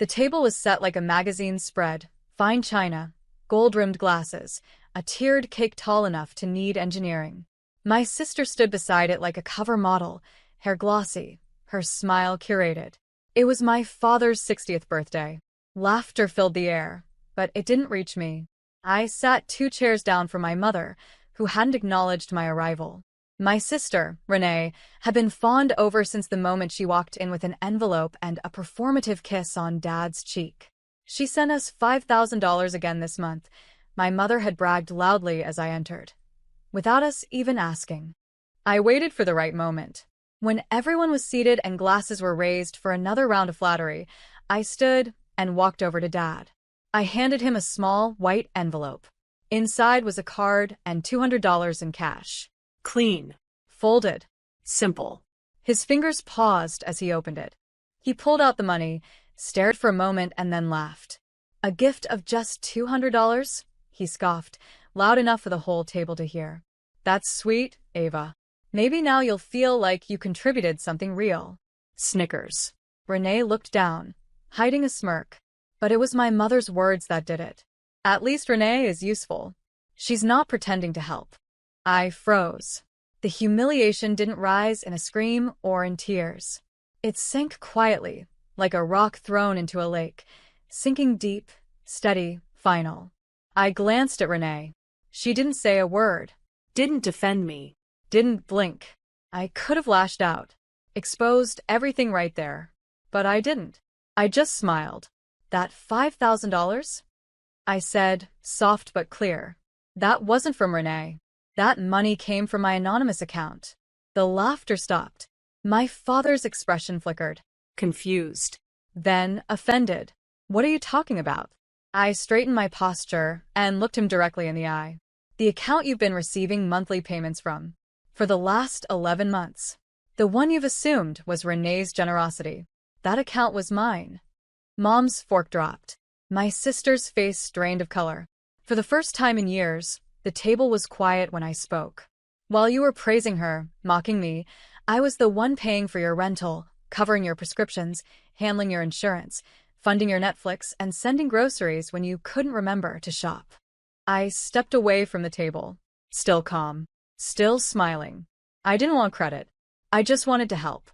The table was set like a magazine spread, fine china, gold-rimmed glasses, a tiered cake tall enough to need engineering. My sister stood beside it like a cover model, hair glossy, her smile curated. It was my father's 60th birthday. Laughter filled the air, but it didn't reach me. I sat 2 chairs down from my mother, who hadn't acknowledged my arrival. My sister, Renee, had been fawned over since the moment she walked in with an envelope and a performative kiss on Dad's cheek. She sent us $5,000 again this month, my mother had bragged loudly as I entered, without us even asking. I waited for the right moment. When everyone was seated and glasses were raised for another round of flattery, I stood and walked over to Dad. I handed him a small, white envelope. Inside was a card and $200 in cash. Clean. Folded. Simple. His fingers paused as he opened it. He pulled out the money, stared for a moment, and then laughed. A gift of just $200? He scoffed, loud enough for the whole table to hear. That's sweet, Ava. Maybe now you'll feel like you contributed something real. Snickers. Renee looked down, hiding a smirk. But it was my mother's words that did it. At least Renee is useful. She's not pretending to help. I froze. The humiliation didn't rise in a scream or in tears. It sank quietly, like a rock thrown into a lake, sinking deep, steady, final. I glanced at Renee. She didn't say a word. Didn't defend me. Didn't blink. I could have lashed out, exposed everything right there. But I didn't. I just smiled. That $5,000? I said, soft but clear. That wasn't from Renee. That money came from my anonymous account. The laughter stopped. My father's expression flickered. Confused. Then offended. What are you talking about? I straightened my posture and looked him directly in the eye. The account you've been receiving monthly payments from. For the last 11 months. The one you've assumed was Renee's generosity. That account was mine. Mom's fork dropped. My sister's face strained of color. For the first time in years, the table was quiet when I spoke. While you were praising her, mocking me, I was the one paying for your rental, covering your prescriptions, handling your insurance, funding your Netflix, and sending groceries when you couldn't remember to shop. I stepped away from the table, still calm, still smiling. I didn't want credit. I just wanted to help.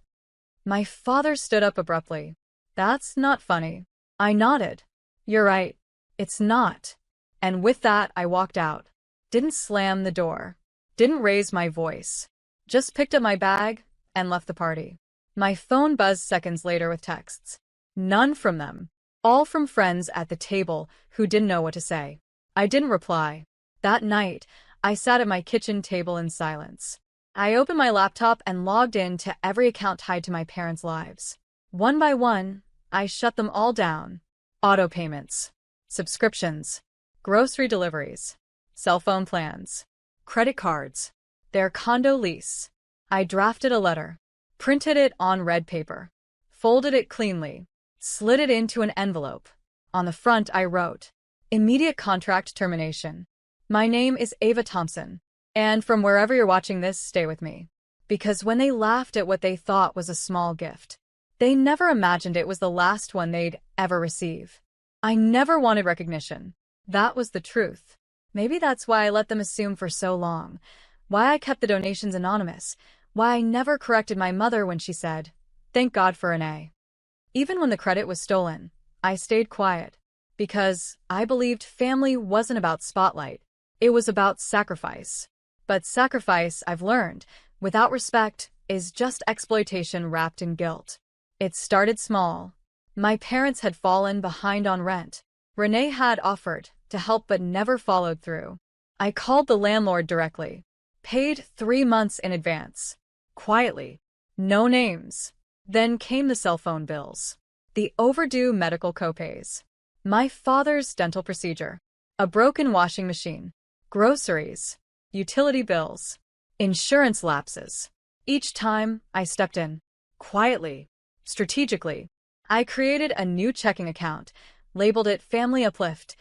My father stood up abruptly. That's not funny. I nodded. You're right. It's not. And with that, I walked out. Didn't slam the door. Didn't raise my voice. Just picked up my bag and left the party. My phone buzzed seconds later with texts. None from them. All from friends at the table who didn't know what to say. I didn't reply. That night, I sat at my kitchen table in silence. I opened my laptop and logged in to every account tied to my parents' lives. One by one, I shut them all down. Auto payments, subscriptions, grocery deliveries, cell phone plans, credit cards, their condo lease. I drafted a letter, printed it on red paper, folded it cleanly, slid it into an envelope. On the front I wrote, immediate contract termination. My name is Ava Thompson, and from wherever you're watching this, stay with me. Because when they laughed at what they thought was a small gift, they never imagined it was the last one they'd ever receive. I never wanted recognition. That was the truth. Maybe that's why I let them assume for so long, why I kept the donations anonymous, why I never corrected my mother when she said, "Thank God for Renee." Even when the credit was stolen, I stayed quiet, because I believed family wasn't about spotlight, it was about sacrifice. But sacrifice, I've learned, without respect, is just exploitation wrapped in guilt. It started small. My parents had fallen behind on rent. Renee had offered to help but never followed through. I called the landlord directly, paid 3 months in advance. Quietly. No names. Then came the cell phone bills. The overdue medical copays. My father's dental procedure. A broken washing machine. Groceries. Utility bills. Insurance lapses. Each time, I stepped in. Quietly. Strategically. I created a new checking account, labeled it Family Uplift,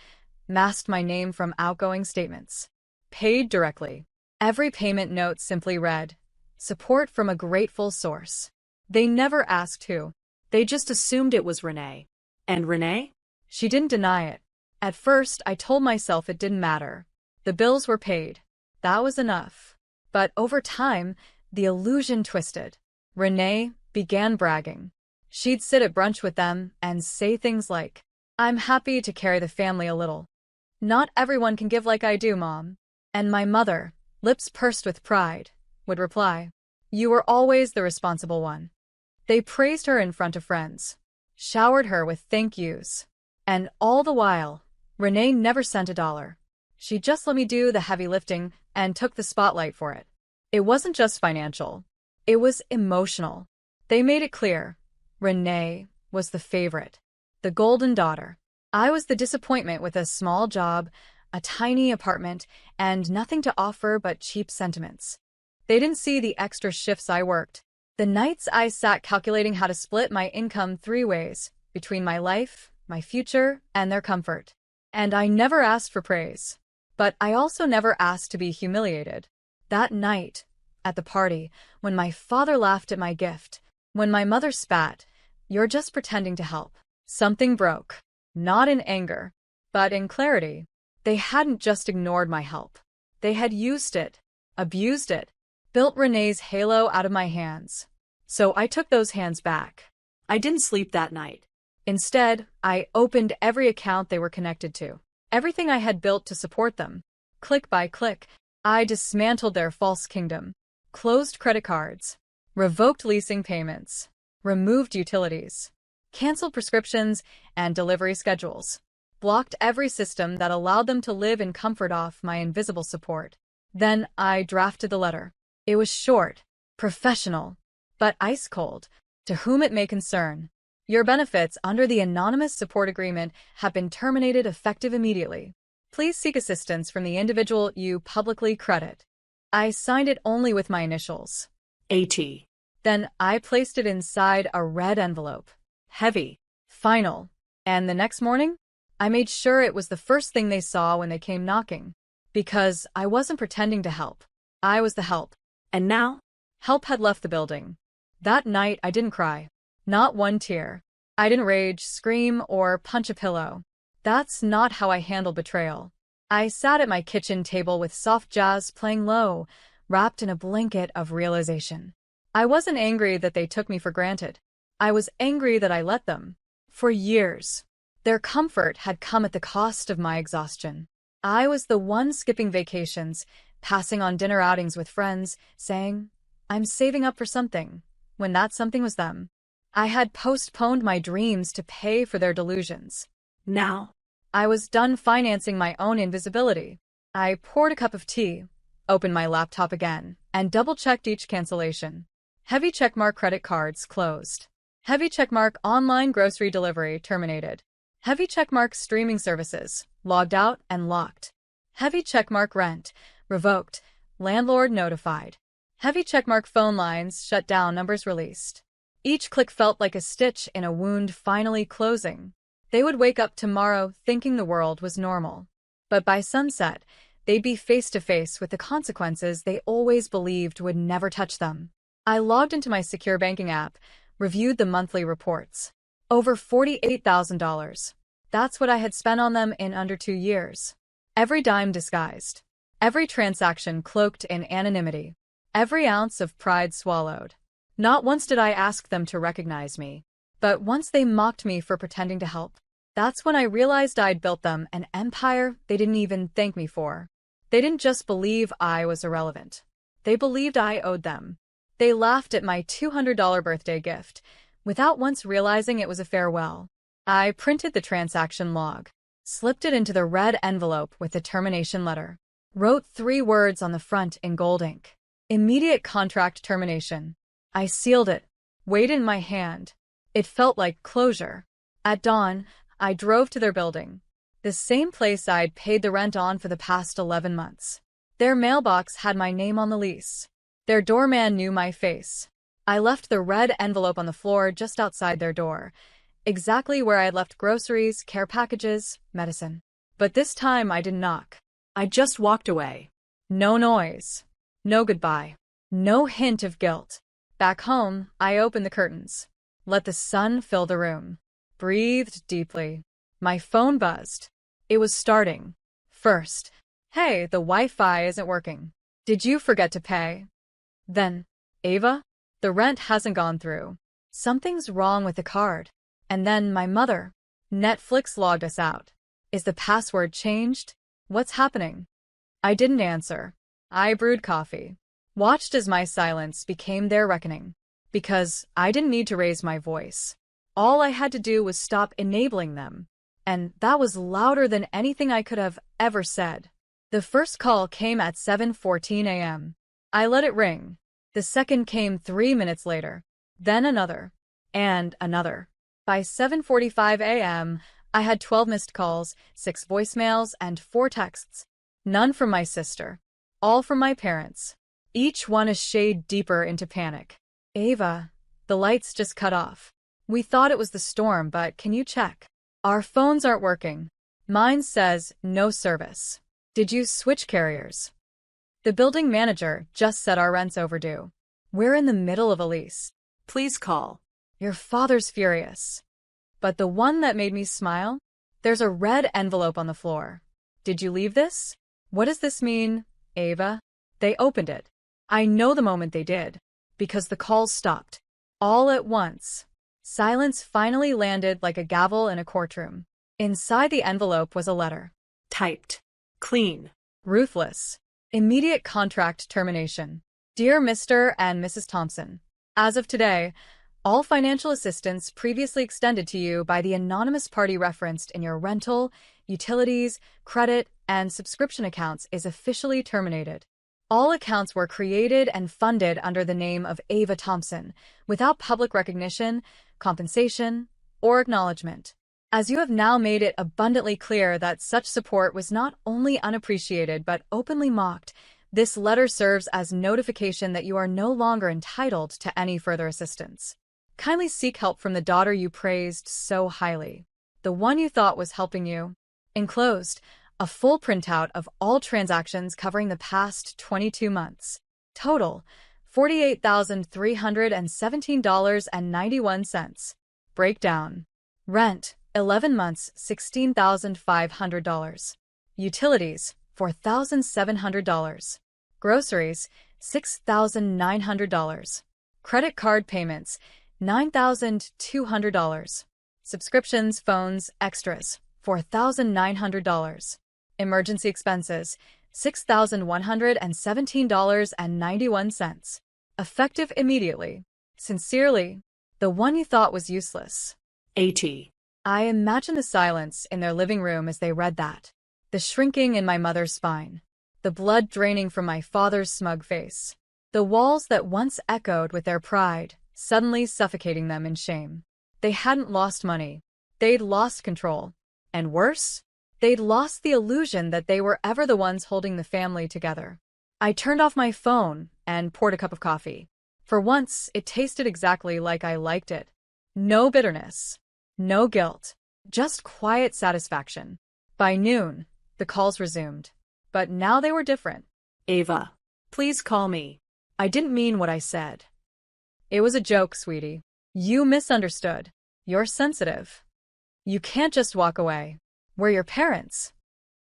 masked my name from outgoing statements. Paid directly. Every payment note simply read, support from a grateful source. They never asked who. They just assumed it was Renee. And Renee? She didn't deny it. At first, I told myself it didn't matter. The bills were paid. That was enough. But over time, the illusion twisted. Renee began bragging. She'd sit at brunch with them and say things like, "I'm happy to carry the family a little. Not everyone can give like I do, Mom." And my mother, lips pursed with pride, would reply, "You were always the responsible one." They praised her in front of friends, showered her with thank yous. And all the while, Renee never sent $1. She just let me do the heavy lifting and took the spotlight for it. It wasn't just financial. It was emotional. They made it clear. Renee was the favorite, the golden daughter. I was the disappointment with a small job, a tiny apartment, and nothing to offer but cheap sentiments. They didn't see the extra shifts I worked, the nights I sat calculating how to split my income 3 ways, between my life, my future, and their comfort. And I never asked for praise. But I also never asked to be humiliated. That night, at the party, when my father laughed at my gift, when my mother spat, "You're just pretending to help," something broke. Not in anger, but in clarity. They hadn't just ignored my help. They had used it, abused it, built Renee's halo out of my hands. So I took those hands back. I didn't sleep that night. Instead, I opened every account they were connected to. Everything I had built to support them. Click by click, I dismantled their false kingdom. Closed credit cards. Revoked leasing payments. Removed utilities. Canceled prescriptions and delivery schedules. Blocked every system that allowed them to live in comfort off my invisible support. Then I drafted the letter. It was short, professional, but ice cold. To whom it may concern. Your benefits under the anonymous support agreement have been terminated effective immediately. Please seek assistance from the individual you publicly credit. I signed it only with my initials. AT. Then I placed it inside a red envelope. Heavy. Final. And the next morning, I made sure it was the first thing they saw when they came knocking. Because I wasn't pretending to help. I was the help. And now? Help had left the building. That night, I didn't cry. Not one tear. I didn't rage, scream, or punch a pillow. That's not how I handle betrayal. I sat at my kitchen table with soft jazz playing low, wrapped in a blanket of realization. I wasn't angry that they took me for granted. I was angry that I let them. For years. Their comfort had come at the cost of my exhaustion. I was the one skipping vacations, passing on dinner outings with friends, saying, "I'm saving up for something," when that something was them. I had postponed my dreams to pay for their delusions. Now? I was done financing my own invisibility. I poured a cup of tea, opened my laptop again, and double-checked each cancellation. Heavy checkmark credit cards closed. Heavy checkmark online grocery delivery terminated. Heavy checkmark streaming services logged out and locked. Heavy checkmark rent revoked. Landlord notified. Heavy checkmark phone lines shut down, numbers released. Each click felt like a stitch in a wound finally closing. They would wake up tomorrow thinking the world was normal. But by sunset, they'd be face to face with the consequences they always believed would never touch them. I logged into my secure banking app, reviewed the monthly reports. Over $48,000. That's what I had spent on them in under 2 years. Every dime disguised. Every transaction cloaked in anonymity. Every ounce of pride swallowed. Not once did I ask them to recognize me, but once they mocked me for pretending to help. That's when I realized I'd built them an empire they didn't even thank me for. They didn't just believe I was irrelevant. They believed I owed them. They laughed at my $200 birthday gift, without once realizing it was a farewell. I printed the transaction log, slipped it into the red envelope with the termination letter, wrote 3 words on the front in gold ink. Immediate contract termination. I sealed it, weighed it in my hand. It felt like closure. At dawn, I drove to their building, the same place I'd paid the rent on for the past 11 months. Their mailbox had my name on the lease. Their doorman knew my face. I left the red envelope on the floor just outside their door, exactly where I had left groceries, care packages, medicine. But this time I didn't knock. I just walked away. No noise. No goodbye. No hint of guilt. Back home, I opened the curtains. Let the sun fill the room. breathed deeply. My phone buzzed. It was starting. First, "Hey, the Wi-Fi isn't working. Did you forget to pay?" Then, "Ava, the rent hasn't gone through. Something's wrong with the card." And then my mother, "Netflix logged us out. Is the password changed? What's happening?" I didn't answer. I brewed coffee, watched as my silence became their reckoning. Because I didn't need to raise my voice. All I had to do was stop enabling them. And that was louder than anything I could have ever said. The first call came at 7:14 a.m. I let it ring. The second came 3 minutes later. Then another. And another. By 7:45 a.m., I had 12 missed calls, 6 voicemails, and 4 texts. None from my sister. All from my parents. Each one a shade deeper into panic. "Ava, the lights just cut off. We thought it was the storm, but can you check? Our phones aren't working. Mine says no service. Did you switch carriers? The building manager just said our rent's overdue. We're in the middle of a lease. Please call." Your father's furious. But the one that made me smile? There's a red envelope on the floor. Did you leave this? What does this mean, Ava? They opened it. I know the moment they did. Because the calls stopped. All at once. Silence finally landed like a gavel in a courtroom. Inside the envelope was a letter. Typed. Clean. Ruthless. Immediate contract termination. Dear Mr. and Mrs. Thompson, as of today, all financial assistance previously extended to you by the anonymous party referenced in your rental, utilities, credit, and subscription accounts is officially terminated. All accounts were created and funded under the name of Ava Thompson, without public recognition, compensation, or acknowledgement. As you have now made it abundantly clear that such support was not only unappreciated but openly mocked, this letter serves as notification that you are no longer entitled to any further assistance. Kindly seek help from the daughter you praised so highly, the one you thought was helping you. Enclosed, a full printout of all transactions covering the past 22 months. Total, $48,317.91. Breakdown. Rent, 11 months, $16,500. Utilities, $4,700. Groceries, $6,900. Credit card payments, $9,200. Subscriptions, phones, extras, $4,900. Emergency expenses, $6,117.91. Effective immediately. Sincerely, the one you thought was useless. AITA. I imagine the silence in their living room as they read that. The shrinking in my mother's spine. The blood draining from my father's smug face. The walls that once echoed with their pride, suddenly suffocating them in shame. They hadn't lost money. They'd lost control. And worse, they'd lost the illusion that they were ever the ones holding the family together. I turned off my phone and poured a cup of coffee. For once, it tasted exactly like I liked it. No bitterness. No guilt. Just quiet satisfaction. By noon, the calls resumed. But now they were different. "Ava, please call me." I didn't mean what I said. It was a joke, sweetie. You misunderstood. You're sensitive. You can't just walk away. We're your parents.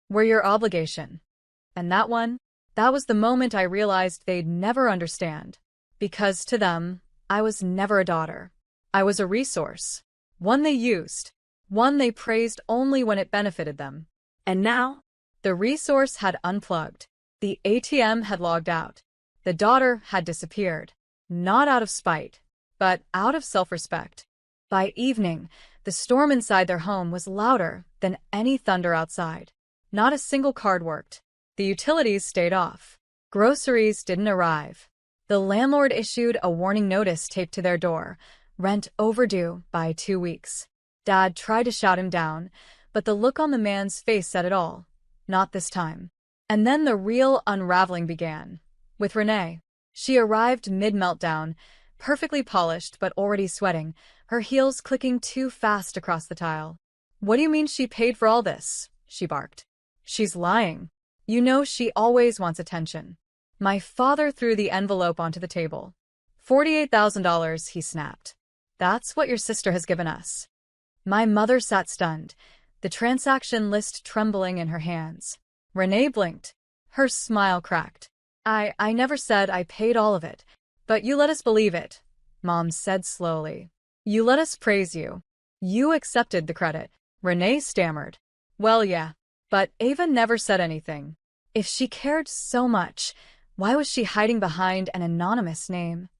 We're your obligation. And that was the moment I realized they'd never understand. Because to them, I was never a daughter. I was a resource. One they used. One they praised only when it benefited them. And now? The resource had unplugged. The ATM had logged out. The daughter had disappeared. Not out of spite, but out of self-respect. By evening, the storm inside their home was louder than any thunder outside. Not a single card worked. The utilities stayed off. Groceries didn't arrive. The landlord issued a warning notice taped to their door. Rent overdue by 2 weeks. Dad tried to shout him down, but the look on the man's face said it all. Not this time. And then the real unraveling began. With Renee. She arrived mid-meltdown, perfectly polished but already sweating, her heels clicking too fast across the tile. "What do you mean she paid for all this?" she barked. "She's lying. You know she always wants attention." My father threw the envelope onto the table. $48,000, he snapped. "That's what your sister has given us." My mother sat stunned, the transaction list trembling in her hands. Renee blinked. Her smile cracked. I never said I paid all of it, but you let us believe it, Mom said slowly. You let us praise you. You accepted the credit. Renee stammered. Well, yeah, but Ava never said anything. If she cared so much, why was she hiding behind an anonymous name?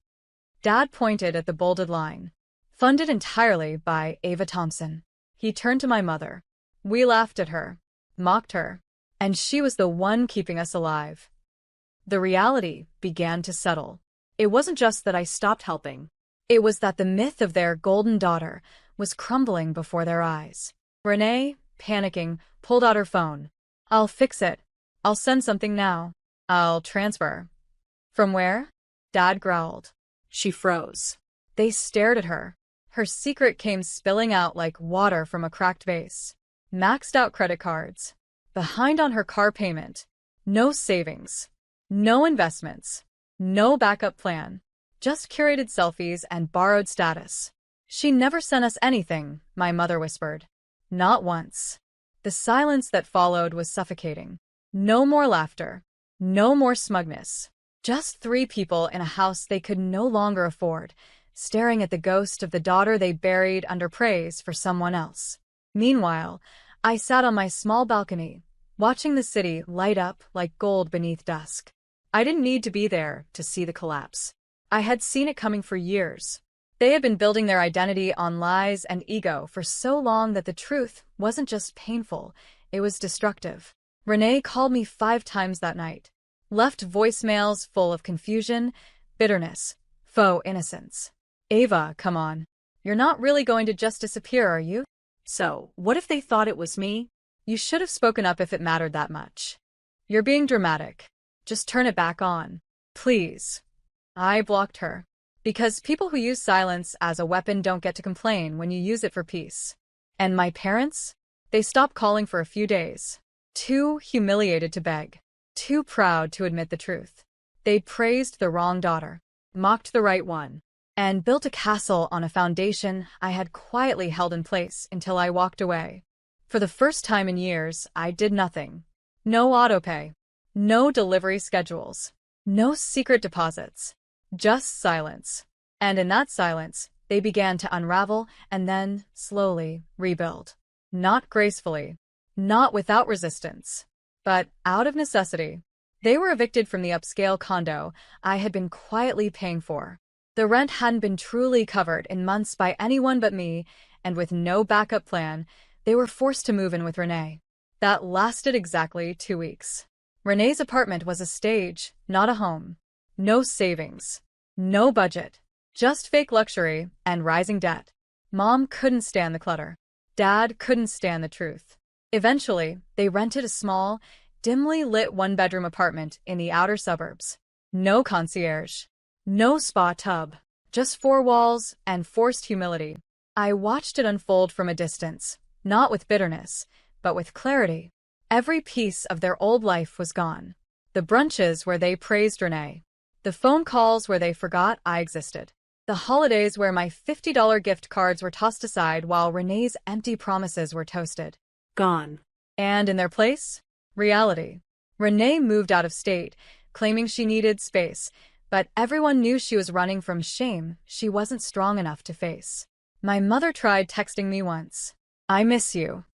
Dad pointed at the bolded line. Funded entirely by Ava Thompson. He turned to my mother. We laughed at her, mocked her, and she was the one keeping us alive. The reality began to settle. It wasn't just that I stopped helping. It was that the myth of their golden daughter was crumbling before their eyes. Renee, panicking, pulled out her phone. I'll fix it. I'll send something now. I'll transfer. From where? Dad growled. She froze. They stared at her. Her secret came spilling out like water from a cracked vase. Maxed out credit cards. Behind on her car payment. No savings. No investments. No backup plan. Just curated selfies and borrowed status. She never sent us anything, my mother whispered. Not once. The silence that followed was suffocating. No more laughter. No more smugness. Just three people in a house they could no longer afford, staring at the ghost of the daughter they buried under praise for someone else. Meanwhile, I sat on my small balcony, watching the city light up like gold beneath dusk. I didn't need to be there to see the collapse. I had seen it coming for years. They had been building their identity on lies and ego for so long that the truth wasn't just painful, it was destructive. Renee called me 5 times that night. Left voicemails full of confusion, bitterness, faux innocence. Ava, come on. You're not really going to just disappear, are you? So, what if they thought it was me? You should have spoken up if it mattered that much. You're being dramatic. Just turn it back on. Please. I blocked her. Because people who use silence as a weapon don't get to complain when you use it for peace. And my parents? They stopped calling for a few days. Too humiliated to beg. Too proud to admit the truth. They praised the wrong daughter, mocked the right one, and built a castle on a foundation I had quietly held in place until I walked away. For the first time in years, I did nothing. No autopay. No delivery schedules. No secret deposits. Just silence. And in that silence, they began to unravel and then, slowly, rebuild. Not gracefully. Not without resistance. But out of necessity. They were evicted from the upscale condo I had been quietly paying for. The rent hadn't been truly covered in months by anyone but me, and with no backup plan, they were forced to move in with Renee. That lasted exactly 2 weeks. Renee's apartment was a stage, not a home. No savings. No budget. Just fake luxury and rising debt. Mom couldn't stand the clutter. Dad couldn't stand the truth. Eventually, they rented a small, dimly lit 1-bedroom apartment in the outer suburbs. No concierge. No spa tub. Just 4 walls and forced humility. I watched it unfold from a distance, not with bitterness, but with clarity. Every piece of their old life was gone. The brunches where they praised Renee. The phone calls where they forgot I existed. The holidays where my $50 gift cards were tossed aside while Renee's empty promises were toasted. Gone. And in their place, reality. Renee moved out of state, claiming she needed space, but everyone knew she was running from shame she wasn't strong enough to face. My mother tried texting me once. I miss you.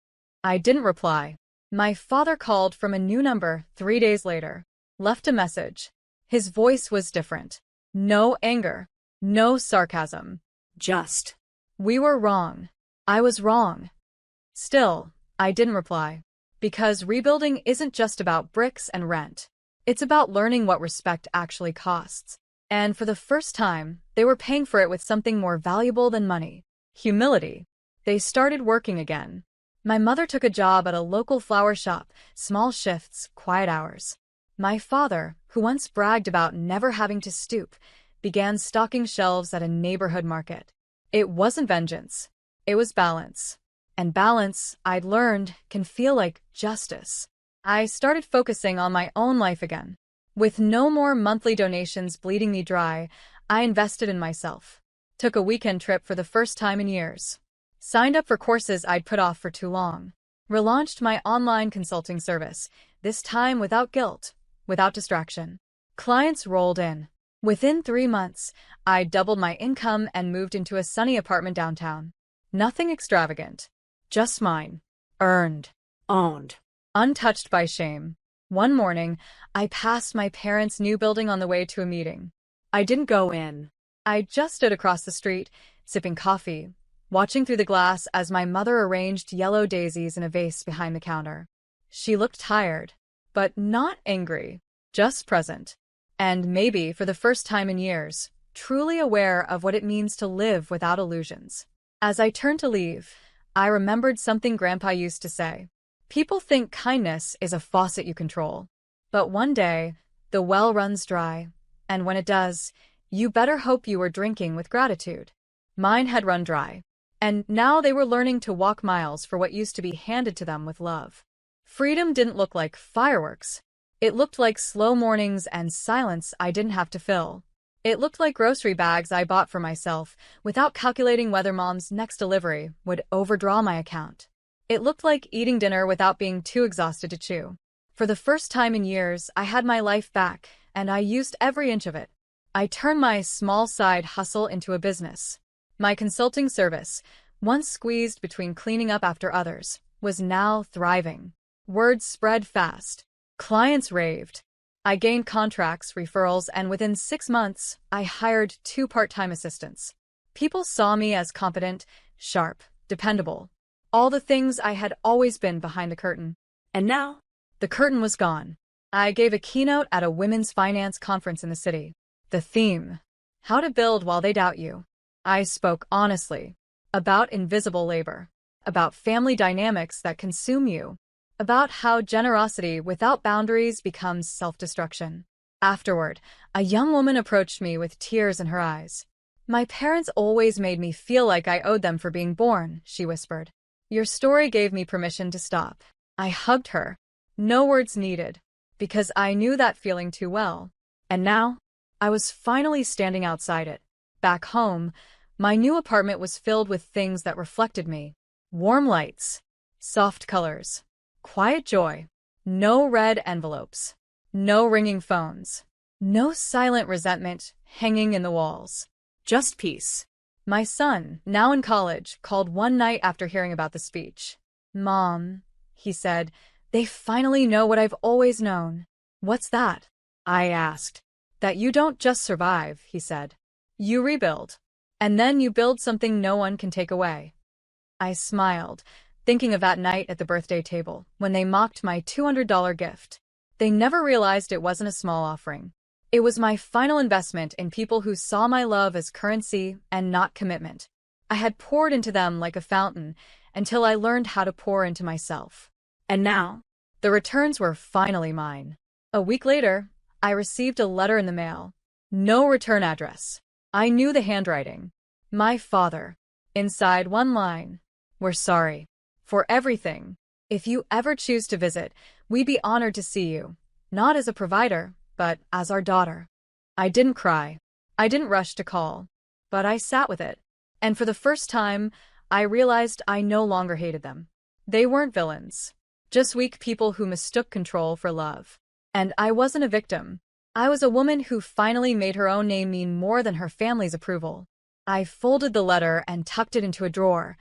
I didn't reply. My father called from a new number 3 days later. Left a message. His voice was different. No anger. No sarcasm. Just. We were wrong. I was wrong. Still, I didn't reply. Because rebuilding isn't just about bricks and rent. It's about learning what respect actually costs. And for the first time, they were paying for it with something more valuable than money. Humility. They started working again. My mother took a job at a local flower shop, small shifts, quiet hours. My father, who once bragged about never having to stoop, began stocking shelves at a neighborhood market. It wasn't vengeance. It was balance. And balance, I'd learned, can feel like justice. I started focusing on my own life again. With no more monthly donations bleeding me dry, I invested in myself. Took a weekend trip for the first time in years. Signed up for courses I'd put off for too long. Relaunched my online consulting service, this time without guilt, without distraction. Clients rolled in. Within 3 months, I doubled my income and moved into a sunny apartment downtown. Nothing extravagant. Just mine. Earned. Owned. Untouched by shame. One morning, I passed my parents' new building on the way to a meeting. I didn't go in. I just stood across the street, sipping coffee, watching through the glass as my mother arranged yellow daisies in a vase behind the counter. She looked tired, but not angry, just present. And maybe, for the first time in years, truly aware of what it means to live without illusions. As I turned to leave, I remembered something Grandpa used to say. People think kindness is a faucet you control. But one day, the well runs dry, and when it does, you better hope you were drinking with gratitude. Mine had run dry, and now they were learning to walk miles for what used to be handed to them with love. Freedom didn't look like fireworks. It looked like slow mornings and silence I didn't have to fill. It looked like grocery bags I bought for myself without calculating whether Mom's next delivery would overdraw my account. It looked like eating dinner without being too exhausted to chew. For the first time in years, I had my life back, and I used every inch of it. I turned my small side hustle into a business. My consulting service, once squeezed between cleaning up after others, was now thriving. Word spread fast. Clients raved. I gained contracts, referrals, and within 6 months, I hired 2 part-time assistants. People saw me as competent, sharp, dependable. All the things I had always been behind the curtain. And now? The curtain was gone. I gave a keynote at a women's finance conference in the city. The theme: how to build while they doubt you. I spoke honestly about invisible labor, about family dynamics that consume you, about how generosity without boundaries becomes self-destruction. Afterward, a young woman approached me with tears in her eyes. "My parents always made me feel like I owed them for being born," she whispered. "Your story gave me permission to stop." I hugged her. No words needed, because I knew that feeling too well. And now, I was finally standing outside it. Back home, my new apartment was filled with things that reflected me. Warm lights, soft colors, quiet joy. No red envelopes, no ringing phones, no silent resentment hanging in the walls. Just peace. My son, now in college, called one night after hearing about the speech. "Mom," he said, "they finally know what I've always known." "What's that?" I asked. "That you don't just survive," he said. "You rebuild. And then you build something no one can take away." I smiled, thinking of that night at the birthday table, when they mocked my $200 gift. They never realized it wasn't a small offering. It was my final investment in people who saw my love as currency and not commitment. I had poured into them like a fountain until I learned how to pour into myself. And now, the returns were finally mine. A week later, I received a letter in the mail. No return address. I knew the handwriting. My father. Inside one line: "We're sorry for everything. If you ever choose to visit, we'd be honored to see you, not as a provider, but as our daughter." I didn't cry. I didn't rush to call. But I sat with it. And for the first time, I realized I no longer hated them. They weren't villains. Just weak people who mistook control for love. And I wasn't a victim. I was a woman who finally made her own name mean more than her family's approval. I folded the letter and tucked it into a drawer,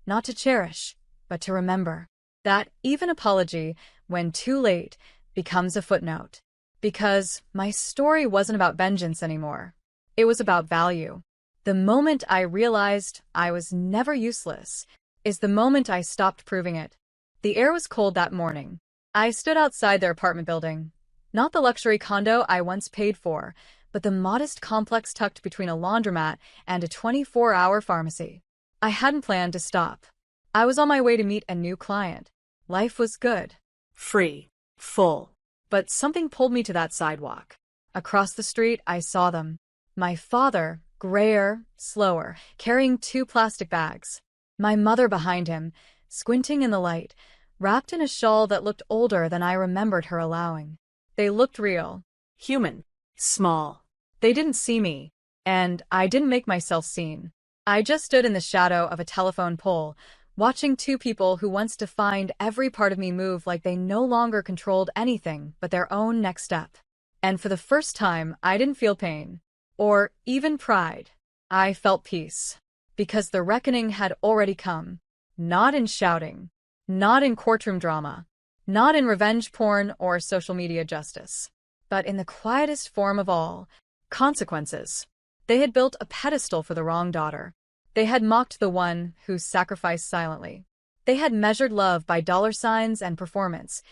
not to cherish, but to remember. That even apology, when too late, becomes a footnote. Because my story wasn't about vengeance anymore. It was about value. The moment I realized I was never useless is the moment I stopped proving it. The air was cold that morning. I stood outside their apartment building. Not the luxury condo I once paid for, but the modest complex tucked between a laundromat and a 24-hour pharmacy. I hadn't planned to stop. I was on my way to meet a new client. Life was good. Free. Full. But something pulled me to that sidewalk. Across the street, I saw them. My father, grayer, slower, carrying 2 plastic bags. My mother behind him, squinting in the light, wrapped in a shawl that looked older than I remembered her allowing. They looked real. Human. Small. They didn't see me, and I didn't make myself seen. I just stood in the shadow of a telephone pole, watching two people who once defined every part of me move like they no longer controlled anything but their own next step. And for the first time, I didn't feel pain. Or even pride. I felt peace. Because the reckoning had already come. Not in shouting. Not in courtroom drama. Not in revenge porn or social media justice. But in the quietest form of all, consequences. They had built a pedestal for the wrong daughter. They had mocked the one who sacrificed silently. They had measured love by dollar signs and performance,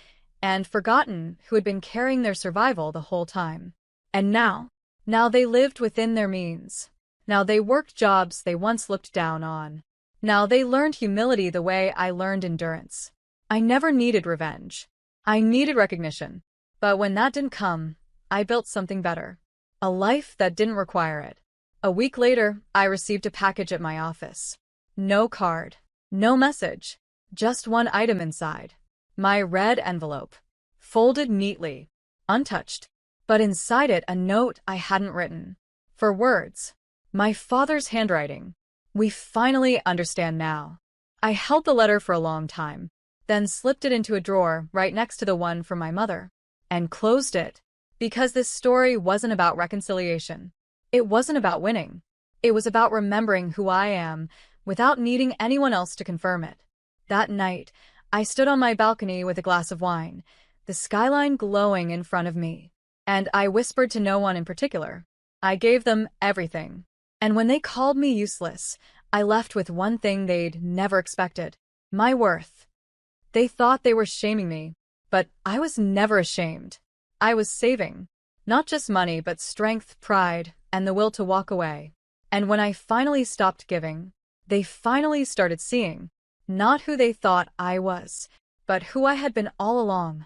and forgotten who had been carrying their survival the whole time. And now they lived within their means. Now they worked jobs they once looked down on. Now they learned humility the way I learned endurance. I never needed revenge. I needed recognition. But when that didn't come, I built something better. A life that didn't require it. A week later, I received a package at my office. No card. No message. Just one item inside. My red envelope. Folded neatly. Untouched. But inside it a note I hadn't written. For words. My father's handwriting. We finally understand now. I held the letter for a long time, then slipped it into a drawer right next to the one from my mother, and closed it, because this story wasn't about reconciliation. It wasn't about winning. It was about remembering who I am without needing anyone else to confirm it. That night, I stood on my balcony with a glass of wine, the skyline glowing in front of me, and I whispered to no one in particular. I gave them everything. And when they called me useless, I left with one thing they'd never expected: my worth. They thought they were shaming me, but I was never ashamed. I was saving. Not just money, but strength, pride, and the will to walk away. And when I finally stopped giving, they finally started seeing, not who they thought I was, but who I had been all along.